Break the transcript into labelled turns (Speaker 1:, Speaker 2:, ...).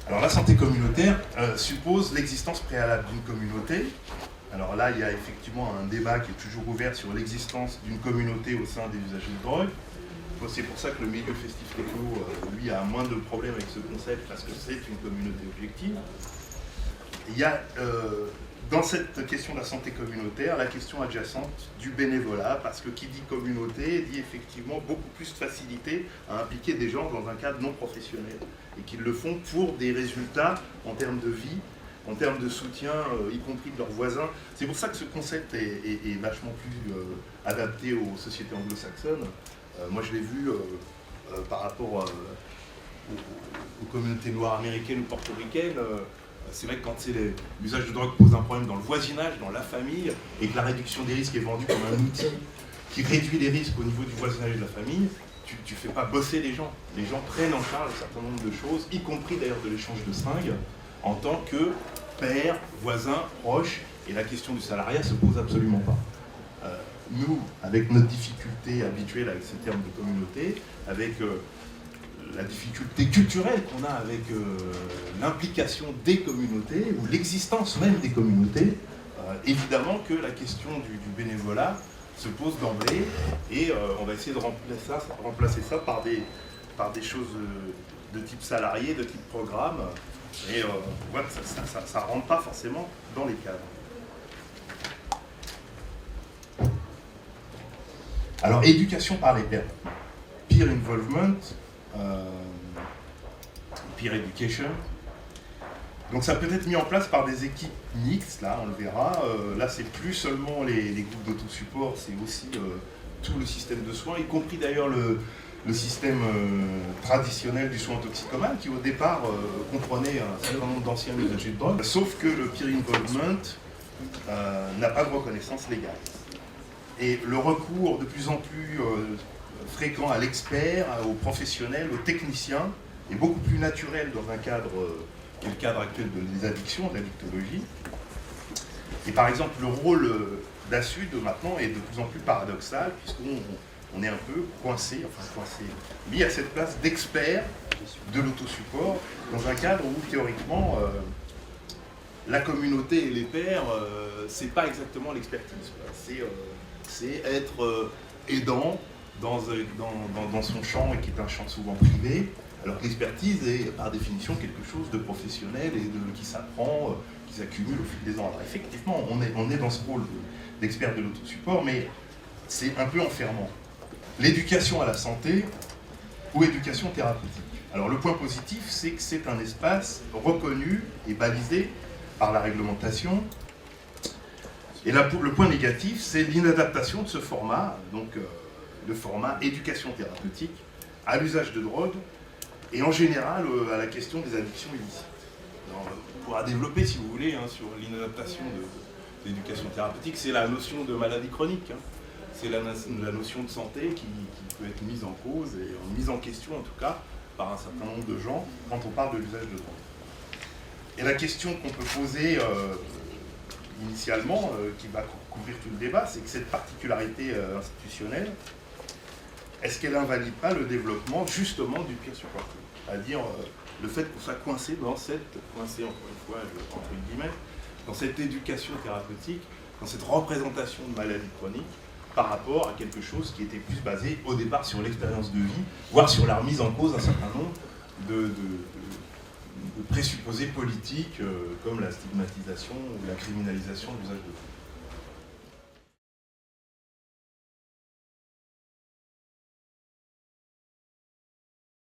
Speaker 1: Alors la santé communautaire suppose l'existence préalable d'une communauté. Alors là, il y a effectivement un débat qui est toujours ouvert sur l'existence d'une communauté au sein des usagers de drogue. C'est pour ça que le milieu festif techno, lui, a moins de problèmes avec ce concept, parce que c'est une communauté objective. Il y a, dans cette question de la santé communautaire, la question adjacente du bénévolat, parce que qui dit communauté dit effectivement beaucoup plus de facilité à impliquer des gens dans un cadre non professionnel, et qu'ils le font pour des résultats en termes de vie, en termes de soutien, y compris de leurs voisins. C'est pour ça que ce concept est vachement plus adapté aux sociétés anglo-saxonnes. Moi, je l'ai vu par rapport aux communautés noires américaines ou portoricaines. C'est vrai que quand l'usage de drogue pose un problème dans le voisinage, dans la famille, et que la réduction des risques est vendue comme un outil qui réduit les risques au niveau du voisinage et de la famille, tu ne fais pas bosser les gens. Les gens prennent en charge un certain nombre de choses, y compris d'ailleurs de l'échange de seringues, en tant que père, voisin, proche, et la question du salariat ne se pose absolument pas. Nous, avec notre difficulté habituelle avec ces termes de communauté, avec la difficulté culturelle qu'on a avec l'implication des communautés, ou l'existence même des communautés, évidemment que la question du bénévolat se pose d'emblée, et on va essayer de remplacer ça par des choses de type salarié, de type programme, et voilà, ça ne rentre pas forcément dans les cadres. Alors, éducation par les pairs, peer involvement, peer education. Donc ça peut être mis en place par des équipes mixtes, là on le verra. Là c'est plus seulement les groupes d'autosupport, c'est aussi tout le système de soins, y compris d'ailleurs le système traditionnel du soin toxicomane, qui au départ comprenait un certain nombre d'anciens usagers de drogue, sauf que le peer involvement n'a pas de reconnaissance légale. Et le recours de plus en plus fréquent à l'expert, aux professionnels, aux techniciens, est beaucoup plus naturel dans un cadre qui est le cadre actuel des addictions, de l'addictologie. Et par exemple, le rôle d'ASUD maintenant est de plus en plus paradoxal, puisqu'on est un peu coincé, mis à cette place d'expert de l'autosupport, dans un cadre où théoriquement la communauté et les pairs, c'est pas exactement l'expertise. C'est être aidant dans son champ, et qui est un champ souvent privé, alors que l'expertise est par définition quelque chose de professionnel et qui s'apprend, qui s'accumule au fil des ans. Alors effectivement, on est dans ce rôle d'expert de l'autosupport, mais c'est un peu enfermant. L'éducation à la santé ou éducation thérapeutique. Alors le point positif, c'est que c'est un espace reconnu et balisé par la réglementation. Et là, le point négatif, c'est l'inadaptation de ce format, donc le format éducation thérapeutique, à l'usage de drogue, et en général à la question des addictions illicites. Alors, on pourra développer, si vous voulez, sur l'inadaptation de l'éducation thérapeutique, c'est la notion de maladie chronique, c'est la notion de santé qui peut être mise en cause, et mise en question en tout cas, par un certain nombre de gens, quand on parle de l'usage de drogue. Et la question qu'on peut poser initialement, qui va couvrir tout le débat, c'est que cette particularité institutionnelle, est-ce qu'elle invalide pas le développement justement du peer support, c'est-à-dire le fait qu'on soit coincé dans encore une fois, entre guillemets, dans cette éducation thérapeutique, dans cette représentation de maladie chronique, par rapport à quelque chose qui était plus basé au départ sur l'expérience de vie, voire sur la remise en cause d'un certain nombre de présupposés politiques, comme la stigmatisation ou la criminalisation de l'usage de drogue.